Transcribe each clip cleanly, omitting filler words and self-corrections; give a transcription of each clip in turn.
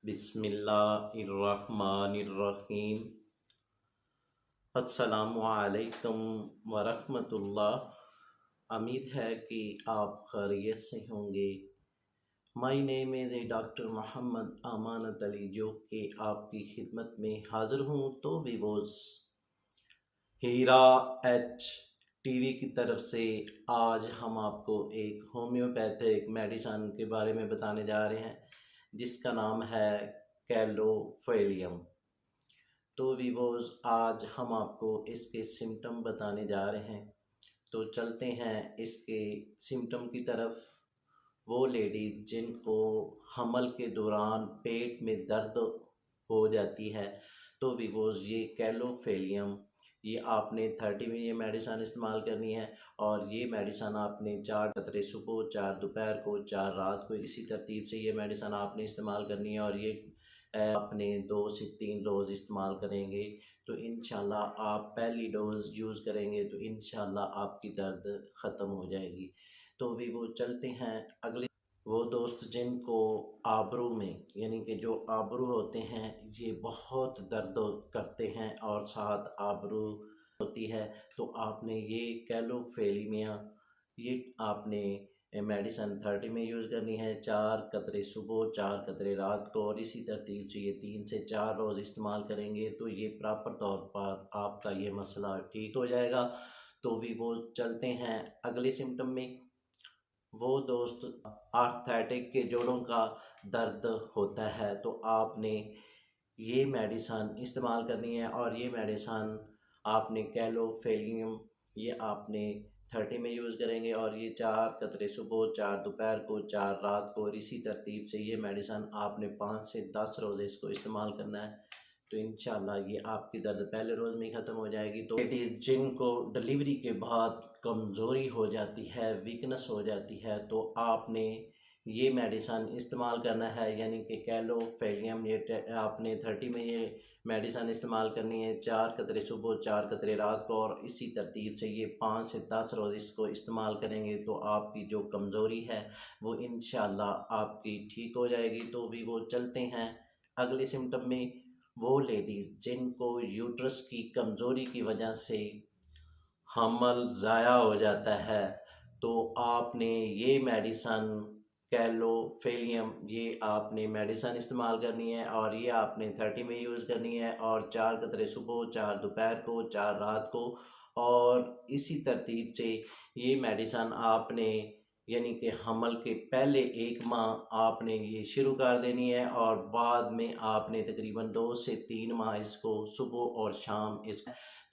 बिस्मिल्लाहिर्रहमानिर्रहीम। अस्सलामु अलैकुम वरहमतुल्लाह। उम्मीद है कि आप खैरियत से होंगे। My name is doctor Mohammad Amanat Ali, जो कि आपकी खिदमत में हाज़िर हूँ। तो विवोज़ हीरा एच टीवी की तरफ से आज हम आपको एक होम्योपैथिक मेडिसन के बारे में बताने जा रहे हैं, जिसका नाम है कैलोफेलियम। तो विवोज़ आज हम आपको इसके सिम्टम बताने जा रहे हैं। तो चलते हैं इसके सिम्टम की तरफ। वो लेडीज़ जिनको हमल के दौरान पेट में दर्द हो जाती है, तो विवोज़ ये कैलोफेलियम, ये आपने 30 में ये मेडिसन इस्तेमाल करनी है। और ये मेडिसन आपने 4 कतरे सुबह, 4 दोपहर को, 4 रात को, इसी तरतीब से ये मेडिसन आपने इस्तेमाल करनी है। और ये आपने 2 से 3 डोज़ इस्तेमाल करेंगे तो इंशाल्लाह आप पहली डोज़ यूज़ करेंगे तो इंशाल्लाह आपकी दर्द ख़त्म हो जाएगी। तो भी वो चलते हैं अगले। वो दोस्त जिनको आबरू में, यानी कि जो आबरू होते हैं, ये बहुत दर्द करते हैं और साथ आबरू होती है, तो आपने ये कैलोफेलिमिया, ये आपने मेडिसन 30 में यूज़ करनी है। 4 कतरे सुबह, 4 कतरे रात को, और इसी तरतीब से ये 3 से 4 रोज़ इस्तेमाल करेंगे तो ये प्रॉपर तौर पर आपका ये मसला ठीक हो जाएगा। तो भी वो चलते हैं अगले सिम्टम में। वो दोस्त आर्थराइटिक के जोड़ों का दर्द होता है, तो आपने ये मेडिसन इस्तेमाल करनी है। और ये मेडिसन आपने कैलोफेलियम, ये आपने 30 में यूज़ करेंगे। और ये 4 कतरे सुबह, 4 दोपहर को, 4 रात को, और इसी तरतीब से ये मेडिसन आपने 5 से 10 रोज़ इसको इस्तेमाल करना है। तो इंशाल्लाह ये आपकी दर्द पहले रोज़ में ही ख़त्म हो जाएगी। तो लेडीज़ जिनको डिलीवरी के बाद कमज़ोरी हो जाती है, वीकनेस हो जाती है, तो आपने ये मेडिसन इस्तेमाल करना है, यानी कि कैलोफेलियम। ये आपने 30 में ये मेडिसन इस्तेमाल करनी है। 4 कतरे सुबह, 4 कतरे रात को, और इसी तरतीब से ये 5 से 10 रोज़ इसको इस्तेमाल करेंगे तो आपकी जो कमज़ोरी है वो इंशाल्लाह आपकी ठीक हो जाएगी। तो भी वो चलते हैं अगले सिम्टम में। वो लेडीज़ जिनको यूट्रस की कमज़ोरी की वजह से हमल ज़ाया हो जाता है, तो आपने ये मेडिसन कैलोफेलियम, ये आपने मेडिसन इस्तेमाल करनी है। और ये आपने 30 में यूज़ करनी है। और 4 कतरे सुबह, 4 दोपहर को, 4 रात को, और इसी तरतीब से ये मेडिसन आपने, यानी कि हमल के पहले 1 माह आपने ये शुरू कर देनी है। और बाद में आपने तकरीबन 2 से 3 माह इसको सुबह और शाम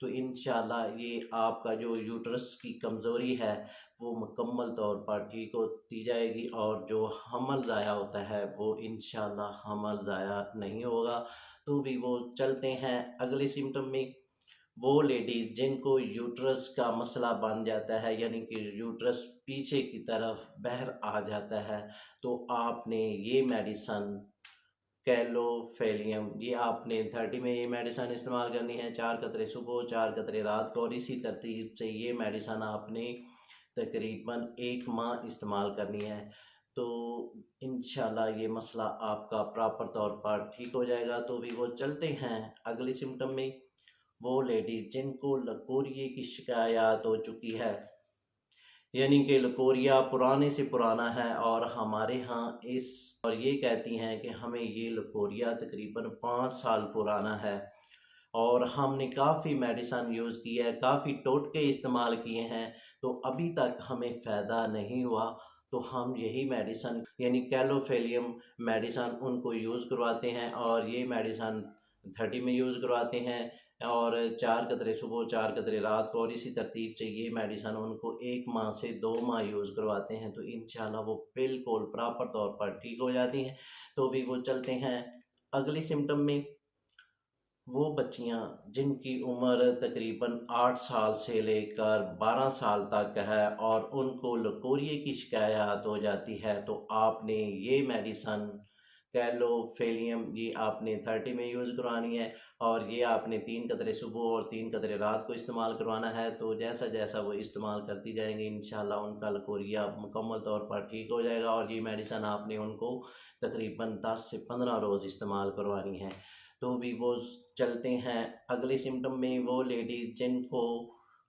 तो इंशाल्लाह ये आपका जो यूट्रस की कमज़ोरी है वो मुकम्मल तौर पर ठीक होती जाएगी। और जो हमल ज़ाया होता है वो इंशाल्लाह हमल ज़ाया नहीं होगा। तो भी वो चलते हैं अगले सिम्टम में। वो लेडीज़ जिनको यूट्रस का मसला बन जाता है, यानी कि यूट्रस पीछे की तरफ बाहर आ जाता है, तो आपने ये मेडिसन कैलोफेलियम, ये आपने 30 में ये मेडिसन इस्तेमाल करनी है। 4 कतरे सुबह, 4 कतरे रात को, और इसी तरतीब से ये मेडिसन आपने तकरीबन 1 माह इस्तेमाल करनी है। तो इंशाल्लाह ये मसला आपका प्रॉपर तौर पर ठीक हो जाएगा। तो भी वो चलते हैं अगले सिम्टम में। वो लेडीज़ जिनको लकोरिए की शिकायत हो चुकी है, यानी कि लकोरिया पुराने से पुराना है, और हमारे यहाँ और ये कहती हैं कि हमें ये लकोरिया तकरीबन 5 साल पुराना है, और हमने काफ़ी मेडिसन यूज़ की है, काफ़ी टोटके इस्तेमाल किए हैं, तो अभी तक हमें फ़ायदा नहीं हुआ। तो हम यही मेडिसन, यानी कैलोफेलियम मेडिसन, उनको यूज़ करवाते हैं। और ये मेडिसन 30 में यूज़ करवाते हैं। और 4 कतरे सुबह, 4 कतरे रात को, और इसी तरतीब से ये मेडिसन उनको 1 माह से 2 माह यूज़ करवाते हैं, तो इंशाल्लाह वो बिल्कुल प्रॉपर तौर पर ठीक हो जाती हैं। तो भी वो चलते हैं अगले सिम्टम में। वो बच्चियां जिनकी उम्र तकरीबन 8 साल से लेकर 12 साल तक है, और उनको लकोरिए की शिकायत हो जाती है, तो आपने ये मेडिसन कैलोफेलियम ये आपने 30 में यूज़ करवानी है और ये आपने 3 कतरे सुबह और 3 कतरे रात को इस्तेमाल करवाना है। तो जैसा जैसा वो इस्तेमाल करती जाएंगे इंशाल्लाह उनका लकोरिया मुकम्मल तौर पर ठीक हो जाएगा। और ये मेडिसन आपने उनको तकरीबन 10 से 15 रोज़ इस्तेमाल करवानी है। तो भी वो चलते हैं अगले सिम्टम में। वो लेडीज़ जिनको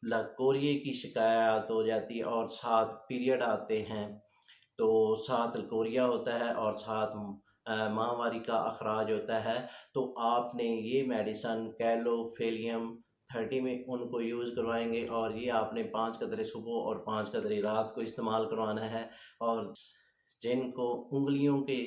लकोरिए की शिकायत हो जाती है और साथ पीरियड आते हैं, तो साथ लकोरिया होता है और साथ माहवारी का अखराज होता है, तो आपने ये मेडिसन कैलोफेलियम 30 में उनको यूज़ करवाएंगे और ये आपने 5 कतरे सुबह और 5 कतरे रात को इस्तेमाल करवाना है। और जिनको उंगलियों के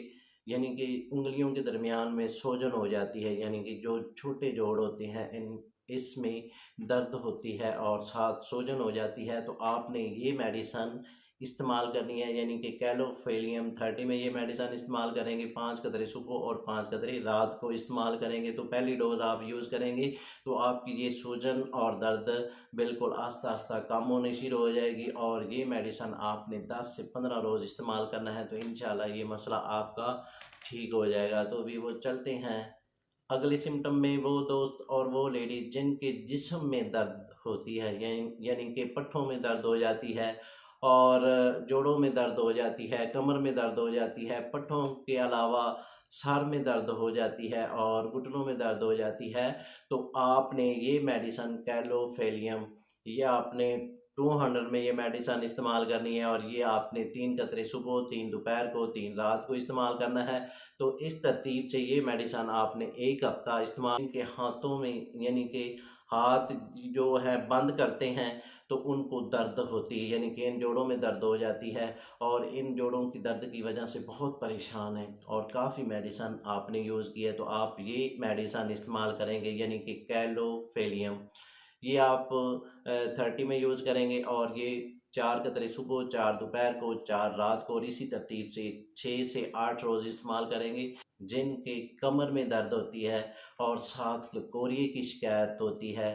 यानी कि उंगलियों के दरमियान में सूजन हो जाती है, यानी कि जो छोटे जोड़ होते हैं इन इसमें दर्द होती है और साथ सूजन हो जाती है, तो आपने ये मेडिसन इस्तेमाल करनी है। यानी कि कैलोफेलियम 30 में ये मेडिसन इस्तेमाल करेंगे, 5 कतरे सुबह और 5 कतरे रात को इस्तेमाल करेंगे। तो पहली डोज़ आप यूज़ करेंगे तो आपकी ये सूजन और दर्द बिल्कुल आस्ता आस्ता कम होने शुरू हो जाएगी। और ये मेडिसन आपने 10 से 15 रोज़ इस्तेमाल करना है, तो इंशाल्लाह ये मसला आपका ठीक हो जाएगा। तो भी वो चलते हैं अगले सिम्टम में। वो दोस्त और वो लेडीज़ जिनके जिस्म में दर्द होती है, यानी कि पट्ठों में दर्द हो जाती है और जोड़ों में दर्द हो जाती है, कमर में दर्द हो जाती है, पट्ठों के अलावा सर में दर्द हो जाती है और घुटनों में दर्द हो जाती है, तो आपने ये मेडिसन कैलोफेलियम ये आपने 200 में ये मेडिसन इस्तेमाल करनी है। और ये आपने 3 कतरे सुबह, 3 दोपहर को, 3 रात को इस्तेमाल करना है। तो इस तरतीब से ये मेडिसन आपने 1 हफ़्ता इस्तेमाल के हाथों में, यानी कि हाथ जो है बंद करते हैं तो उनको दर्द होती है, यानी कि इन जोड़ों में दर्द हो जाती है और इन जोड़ों की दर्द की वजह से बहुत परेशान हैं और काफ़ी मेडिसन आपने यूज़ की है। तो आप ये मेडिसन इस्तेमाल करेंगे, यानी कि कैलोफेलियम ये आप 30 में यूज़ करेंगे और ये 4 कतरे सुबह, 4 दोपहर को, 4 रात को और इसी तरतीब से 6 से 8 रोज़ इस्तेमाल करेंगे। जिनके कमर में दर्द होती है और साथ लकोरिए की शिकायत होती है,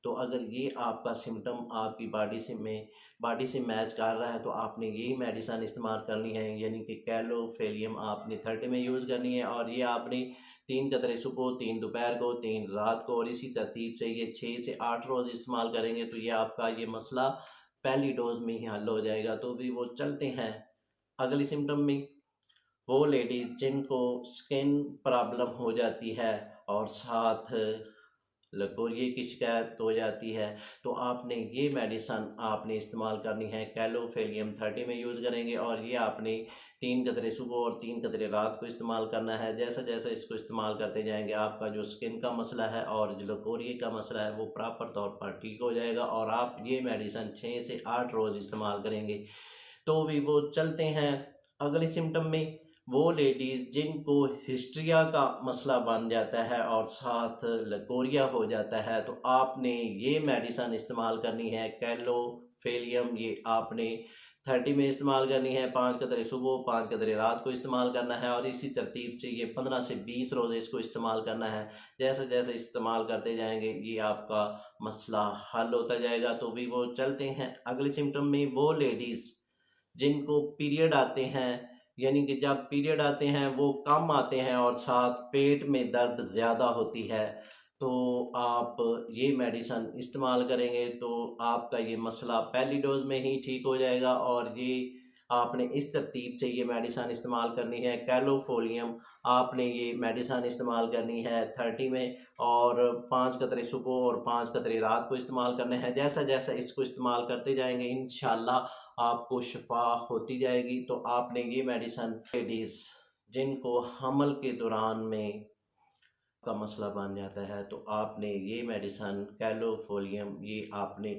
तो अगर ये आपका सिम्टम आपकी बॉडी से मैच कर रहा है तो आपने यही मेडिसन इस्तेमाल करनी है, यानी कि कैलोफेलियम आपने 30 में यूज़ करनी है। और ये आपने 3 कतरे सुबह, 3 दोपहर को, 3 रात को और इसी तरतीब से ये 6 से 8 रोज़ इस्तेमाल करेंगे, तो ये आपका ये मसला पहली डोज़ में ही हल हो जाएगा। तो भी वो चलते हैं अगली सिम्टम में। वो लेडीज़ जिनको स्किन प्रॉब्लम हो जाती है और साथ लकोरिए की शिकायत हो जाती है, तो आपने ये मेडिसन आपने इस्तेमाल करनी है कैलोफेलियम 30 में यूज़ करेंगे और ये आपने 3 कतरे सुबह और 3 कतरे रात को इस्तेमाल करना है। जैसा जैसा इसको इस्तेमाल करते जाएंगे आपका जो स्किन का मसला है और जो लकोरिए का मसला है वो प्रॉपर तौर पर ठीक हो जाएगा और आप ये मेडिसन 6 से 8 रोज़ इस्तेमाल करेंगे। तो भी वो चलते हैं अगले सिम्टम में। वो लेडीज़ जिनको हिस्ट्रिया का मसला बन जाता है और साथ लकोरिया हो जाता है, तो आपने ये मेडिसन इस्तेमाल करनी है कैलोफेलियम ये आपने 30 में इस्तेमाल करनी है। 5 कतरे सुबह, 5 कतरे रात को इस्तेमाल करना है और इसी तरतीब से ये 15 से 20 रोज़ इसको इस्तेमाल करना है। जैसे जैसे इस्तेमाल करते जाएंगे ये आपका मसला हल होता जाएगा। तो भी वो चलते हैं अगले सिम्टम में। वो लेडीज़ जिनको पीरियड आते हैं, यानी कि जब पीरियड आते हैं वो कम आते हैं और साथ पेट में दर्द ज़्यादा होती है, तो आप ये मेडिसन इस्तेमाल करेंगे तो आपका ये मसला पहली डोज़ में ही ठीक हो जाएगा। और ये आपने इस तरतीब से ये मेडिसन इस्तेमाल करनी है कैलोफोलियम आपने ये मेडिसन इस्तेमाल करनी है 30 में और 5 कतरे सुबह और 5 कतरे रात को इस्तेमाल करने हैं। जैसा जैसा इसको इस्तेमाल करते जाएंगे इंशाल्लाह आपको शिफा होती जाएगी। तो आपने ये मेडिसन लेडीज़ जिनको हमल के दौरान में का मसला बन जाता है, तो आपने ये मेडिसन कैलोफोलियम ये आपने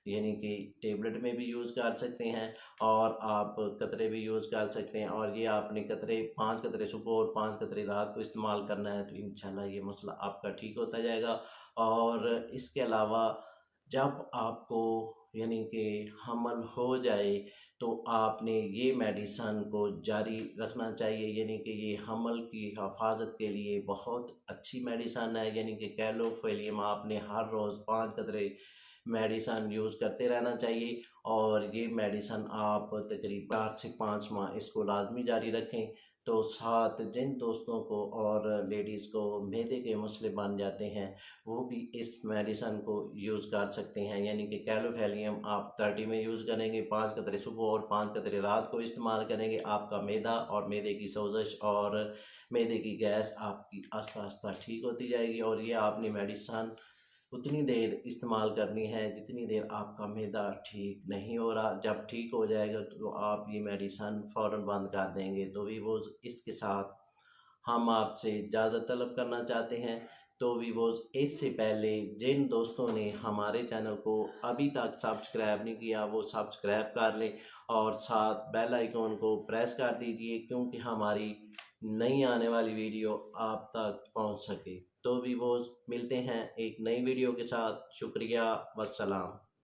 यानी कि टेबलेट में भी यूज़ कर सकते हैं और आप कतरे भी यूज़ कर सकते हैं। और ये आपने कतरे 5 कतरे सुबह और 5 कतरे रात को इस्तेमाल करना है, तो इंशाल्लाह ये मसला आपका ठीक होता जाएगा। और इसके अलावा जब आपको यानी कि हमल हो जाए तो आपने ये मेडिसन को जारी रखना चाहिए, यानी कि ये हमल की हिफाजत के लिए बहुत अच्छी मेडिसन है। यानी कि कैलोफेलियम आपने हर रोज़ 5 कतरे मेडिसन यूज़ करते रहना चाहिए और ये मेडिसन आप तकरीबन 4 से 5 माह इसको लाजमी जारी रखें। तो साथ जिन दोस्तों को और लेडीज़ को मैदे के मसले बन जाते हैं वो भी इस मेडिसन को यूज़ कर सकते हैं। यानी कि कैलोफेलियम आप 30 में यूज़ करेंगे, 5 कतरे सुबह और 5 कतरे रात को इस्तेमाल करेंगे। आपका मैदा और मैदे की सोजिश और मैदे की गैस आपकी आस्ता आस्ता ठीक होती जाएगी। और ये आपने मेडिसन उतनी देर इस्तेमाल करनी है जितनी देर आपका मैदा ठीक नहीं हो रहा। जब ठीक हो जाएगा तो आप ये मेडिसन फ़ौरन बंद कर देंगे। तो वीवोज़ इसके साथ हम आपसे इजाज़त तलब करना चाहते हैं। तो वीवोज़ इससे पहले जिन दोस्तों ने हमारे चैनल को अभी तक सब्सक्राइब नहीं किया वो सब्सक्राइब कर लें और साथ बेल आइकॉन को प्रेस कर दीजिए, क्योंकि हमारी नई आने वाली वीडियो आप तक पहुंच सके। तो वीवोज़ मिलते हैं एक नई वीडियो के साथ। शुक्रिया, वस्सलाम।